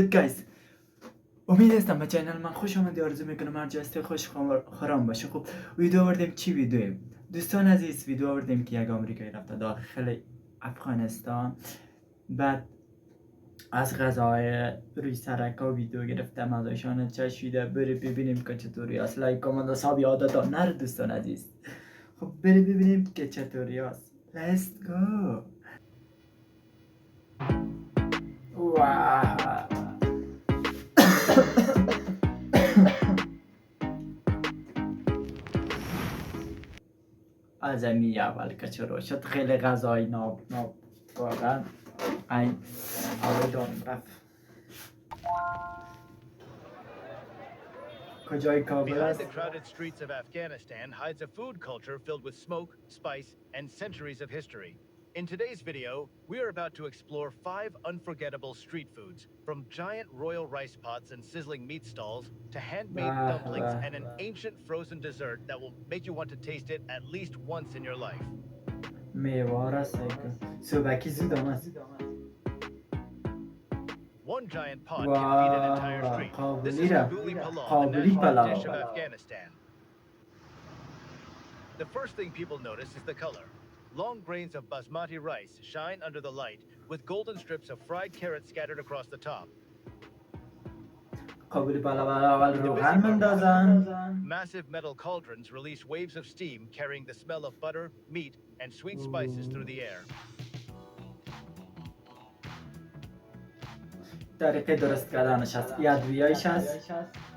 گایز امید هستم به چینل من خوش آمدید. آرزو میکنم هر جا هستی خوش خورم باشه. خب ویدیو آوردیم. چی ویدیو؟ دوستان عزیز ویدیو آوردیم که یک آمریکایی رفته داخل افغانستان، بعد از غذای روی سرکا ویدیو گرفتم ازشان چشیده. بری ببینیم که چطوری است. لایک کامنت حساب یادتا نره دوستان عزیز. خب بری ببینیم که چطوری است. Let's go. واو از امی اول که شروع شد خیلی غذای ناب واقعا این اول دارم رفت کجای کابل Behind است؟ the crowded streets of Afghanistan hides a food culture filled with smoke, spice, and centuries of history. In today's video, we are about to explore 5 unforgettable street foods, from giant royal rice pots and sizzling meat stalls to handmade dumplings and an ancient frozen dessert that will make you want to taste it at least once in your life. میوار است صبحکی زود آمد. One giant pot can feed an entire street. This is Kabuli Palau, the national dish of Afghanistan. The first thing people notice is the color. Long grains of basmati rice shine under the light, with golden strips of fried carrots scattered across the top. Massive metal cauldrons release waves of steam carrying the smell of butter, meat, and sweet spices through the air. طریقه درست کردنش هست. یدویایش هست.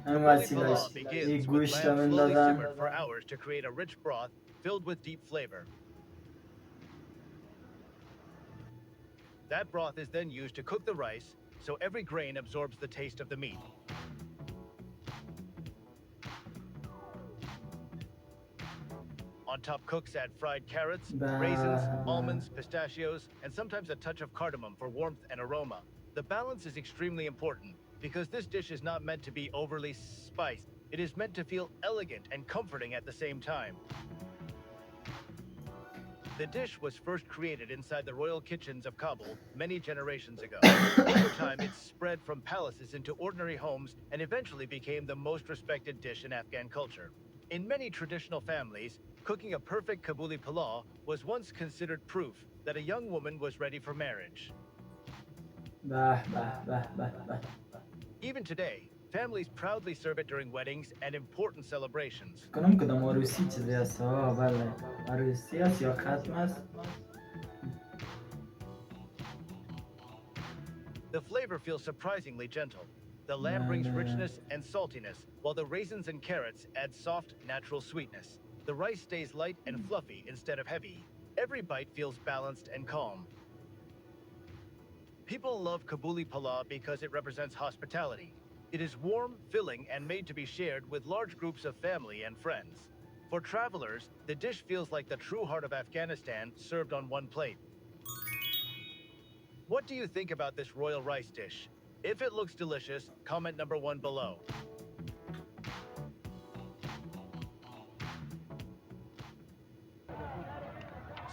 این وسیلهش یک گوشت رو بندازن. For hours to create a rich broth filled with deep flavor. That broth is then used to cook the rice, so every grain absorbs the taste of the meat. On top, cooks add fried carrots, raisins, almonds, pistachios, and sometimes a touch of cardamom for warmth and aroma. The balance is extremely important because this dish is not meant to be overly spiced. It is meant to feel elegant and comforting at the same time. The dish was first created inside the royal kitchens of Kabul many generations ago. Over time, it spread from palaces into ordinary homes and eventually became the most respected dish in Afghan culture. In many traditional families, cooking a perfect Kabuli palau was once considered proof that a young woman was ready for marriage. Even today, families proudly serve it during weddings and important celebrations. The flavor feels surprisingly gentle. The lamb brings richness and saltiness, while the raisins and carrots add soft, natural sweetness. The rice stays light and fluffy instead of heavy. Every bite feels balanced and calm. People love Kabuli palau because it represents hospitality. It is warm, filling, and made to be shared with large groups of family and friends. For travelers, the dish feels like the true heart of Afghanistan served on one plate. What do you think about this royal rice dish? If it looks delicious, comment number 1 below.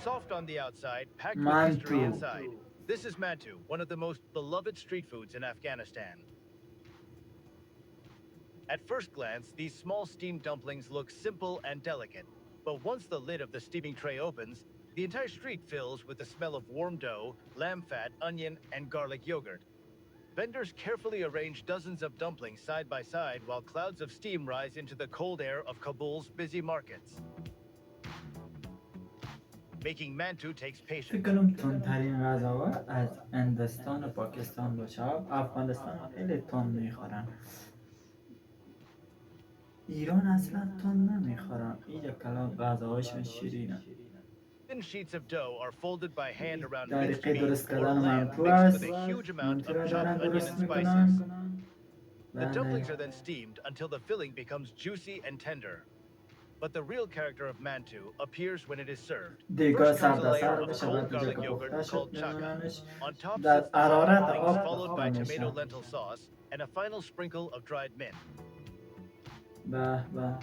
Soft on the outside, packed with history inside. This is mantu, one of the most beloved street foods in Afghanistan. At first glance, these small steamed dumplings look simple and delicate, but once the lid of the steaming tray opens, the entire street fills with the smell of warm dough, lamb fat, onion, and garlic yogurt. Vendors carefully arrange dozens of dumplings side by side while clouds of steam rise into the cold air of Kabul's busy markets. Making mantu takes patience. فکر کنم تندترین غذا از هندوستان و پاکستان باشه. افغانستان خیلی تند میخورن. ایران اصلا تند نمیخورن. اینجا کلا غذاهاشون شیرینه. Thin sheets of dough are folded by hand around minced طریقه meat درست or کردن lamb منتو mixed است. with a huge amount منتو of را chopped دارن onion درست and spices. میکنن. The dumplings are then steamed until the filling becomes juicy and tender. But the real character of mantu appears when it is served. First comes a layer of cold garlic yogurt called chaka. On top sits the hot dumplings, followed by tomato lentil sauce and a final sprinkle of dried mint.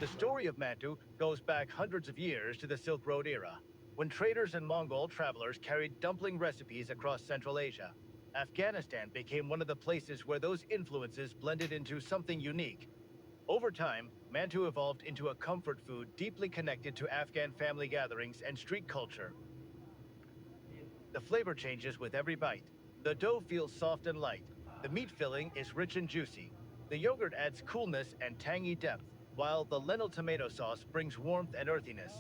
The story of mantu goes back hundreds of years to the Silk Road era, when traders and Mongol travelers carried dumpling recipes across Central Asia. Afghanistan became one of the places where those influences blended into something unique. Over time, mantu evolved into a comfort food deeply connected to Afghan family gatherings and street culture. The flavor changes with every bite. The dough feels soft and light. The meat filling is rich and juicy. The yogurt adds coolness and tangy depth, while the lentil tomato sauce brings warmth and earthiness.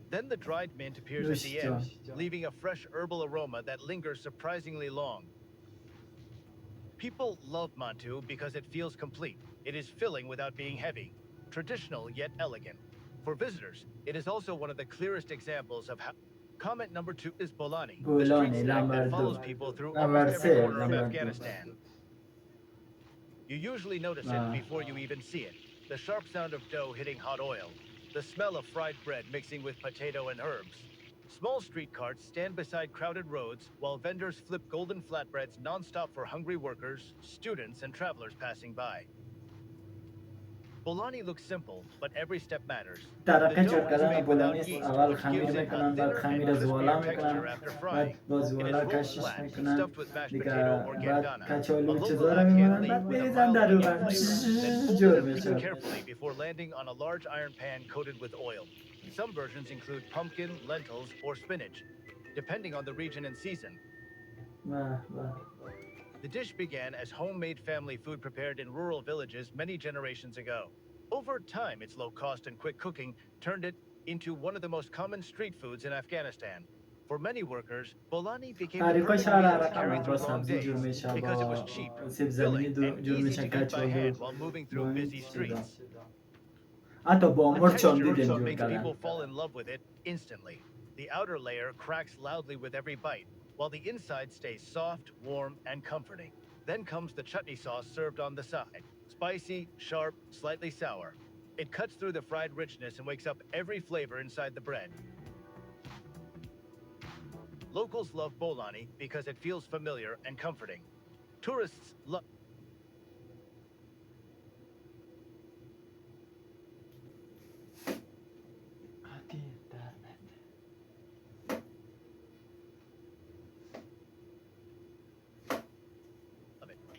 Then the dried mint appears at the end, leaving a fresh herbal aroma that lingers surprisingly long. People love mantu because it feels complete. It is filling without being heavy, traditional yet elegant. For visitors, it is also one of the clearest examples of how. Comment number 2 is bolani, the street بولانی snack that نمبر follows 2 people through نمبر almost every 3 corner of نمبر 2 Afghanistan. You usually notice it before you even see it. The sharp sound of dough hitting hot oil. The smell of fried bread mixing with potato and herbs. Small street carts stand beside crowded roads while vendors flip golden flatbreads non-stop for hungry workers, students, and travelers passing by. Bolani looks simple, but every step matters. The طرقه dough جور is کردن made بولانی without است. yeast, اول which gives خمیر it a میکنن، بعد thinner and خمیر زوالا crispier میکنن، texture after بعد frying. با It is زوالا rolled کشش flat, میکنن stuffed with mashed دیگه، potato or بعد gandana, کچالو a و local چیزا رو Afghan میمونن، leaf بعد with a میریزن mild در onion روغن flavor, then folded جور and fried میشه. carefully before landing on a large iron pan coated with oil. Some versions include pumpkin, lentils, or spinach, depending on the region and season. The dish began as homemade family food prepared in rural villages many generations ago. Over time, its low cost and quick cooking turned it into one of the most common street foods in Afghanistan. For many workers, bolani became the طریقه perfect شهر meal to عرق carry هم با through long سبزی جور days میشه، because it was با cheap, سیب filling, زمینی and جور easy میشه، to eat by کچالو hand while moving با through این busy چیزا. streets. حتی با The مرچ هم texture is دیدیم what جور makes کردن. people fall in love with it instantly. The outer layer cracks loudly with every bite, while the inside stays soft, warm, and comforting. Then comes the chutney sauce served on the side. Spicy, sharp, slightly sour. It cuts through the fried richness and wakes up every flavor inside the bread. Locals love bolani because it feels familiar and comforting. Tourists love.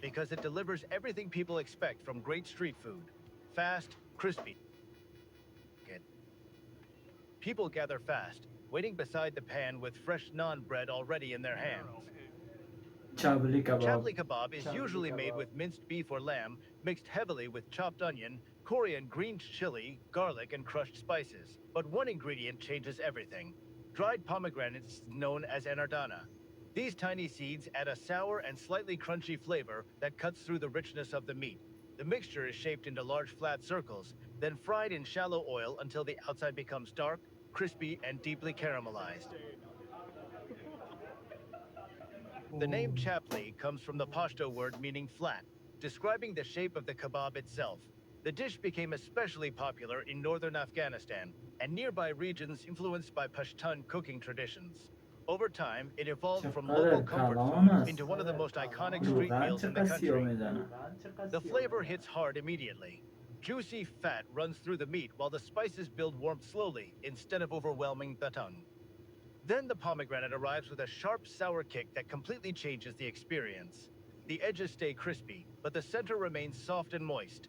Because it delivers everything people expect from great street food. Fast, crispy. People gather fast, waiting beside the pan with fresh naan bread already in their hands. چابلی کباب. Chabli kebab is usually made with minced beef or lamb, mixed heavily with chopped onion, Korean green chili, garlic, and crushed spices. But one ingredient changes everything. Dried pomegranates known as anardana. These tiny seeds add a sour and slightly crunchy flavor that cuts through the richness of the meat. The mixture is shaped into large flat circles, then fried in shallow oil until the outside becomes dark, crispy, and deeply caramelized. The name chapli comes from the Pashto word meaning flat, describing the shape of the kebab itself. The dish became especially popular in northern Afghanistan and nearby regions influenced by Pashtun cooking traditions. Over time, it evolved from local comfort food into one of the most iconic street meals in the country. The flavor hits hard immediately. Juicy fat runs through the meat while the spices build warmth slowly instead of overwhelming the tongue. Then the pomegranate arrives with a sharp, sour kick that completely changes the experience. The edges stay crispy, but the center remains soft and moist.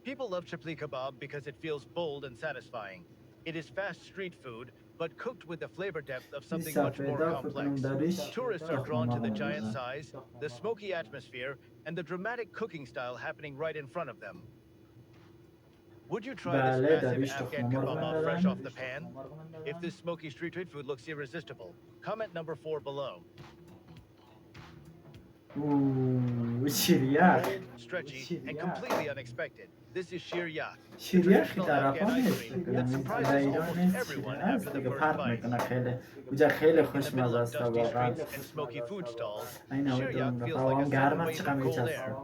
People love chapli kebab because it feels bold and satisfying. It is fast street food, but cooked with the flavor depth of something much more complex. Tourists are drawn to the giant size, the smoky atmosphere, and the dramatic cooking style happening right in front of them. Would you try this massive Afghan kebab fresh off the pan? If this smoky street food looks irresistible, comment number 4 below. شیریخ. Bold, stretchy, and completely unexpected. This is sheer yak, the شیریخی traditional طرف Afghan ice نیست cream بکنم، that در surprises ایران almost نیست، شیری everyone هست after the دیگه، first فرق bite. میکنه خیلی. اونجا خیلی In the خوشمزه middle of است dusty واقعا. streets and smoky food stalls, این sheer yak نمیدونم feels رفا like a هم گرم second است، wave چقدر of cold میچسته. air.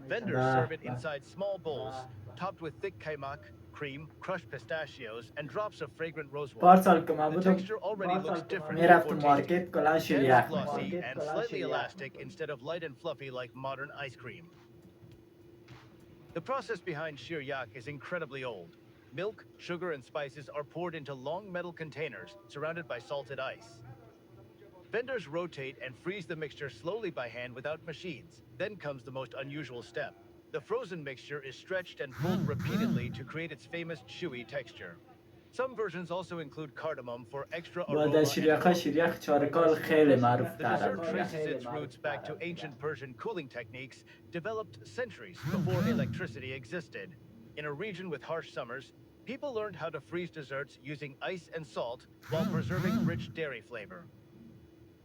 Vendors serve it inside small bowls, topped with thick kaimak, cream, crushed pistachios, and drops of fragrant rosewater. پارسال که من The بودم texture already looks different میرفتم before tasting. مارکت کلا Dense, شیریخ glossy, میخورد. and slightly elastic instead of light and fluffy like modern ice cream. The process behind sheer yak is incredibly old. Milk, sugar, and spices are poured into long metal containers surrounded by salted ice. Vendors rotate and freeze the mixture slowly by hand without machines. Then comes the most unusual step. The frozen mixture is stretched and pulled repeatedly to create its famous chewy texture. Some versions also include cardamom for extra aroma بعد and شیریخ شیریخ چارکال خیلی معروف The تر dessert از traces its roots back to ancient Persian cooling techniques developed centuries before electricity existed. In a region with harsh summers, people learned how to freeze desserts using ice and salt while preserving rich dairy flavor.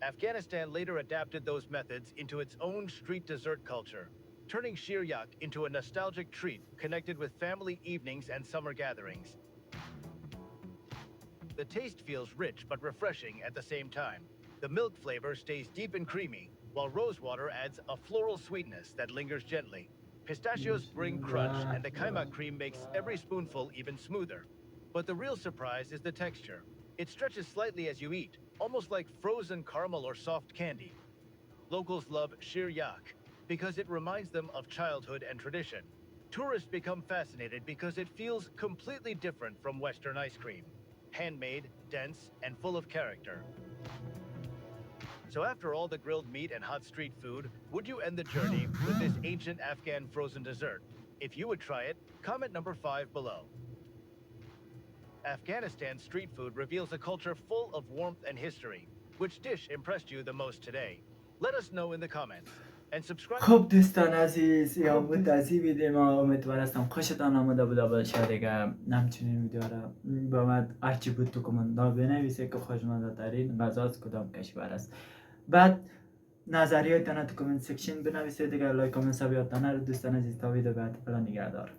Afghanistan later adapted those methods into its own street dessert culture, turning shiryak into a nostalgic treat connected with family evenings and summer gatherings. The taste feels rich but refreshing at the same time. The milk flavor stays deep and creamy, while rosewater adds a floral sweetness that lingers gently. Pistachios bring crunch, and the kaimak cream makes every spoonful even smoother. But the real surprise is the texture. It stretches slightly as you eat, almost like frozen caramel or soft candy. Locals love shiryak because it reminds them of childhood and tradition. Tourists become fascinated because it feels completely different from Western ice cream. Handmade, dense, and full of character. So after all the grilled meat and hot street food, would you end the journey with this ancient Afghan frozen dessert? If you would try it, comment number 5 below. Afghanistan street food reveals a culture full of warmth and history. Which dish impressed you the most today? Let us know in the comments. And subscribe. خب دوستان عزیز یا بود از این ویدیو ما امیدوار هستم خوشتان آمده باشه دیگه همچنین ویدیو را با من هرچی بود تو کامنت ها بنویسه که خوشمزه ترین غذا از کدام کشور است. بعد نظریاتتان تو کامنت سکشن بنویسید دیگه لایک کامنت سابیاتتان رو دوستان عزیز تا ویدیو بعد فعلا نگهدار.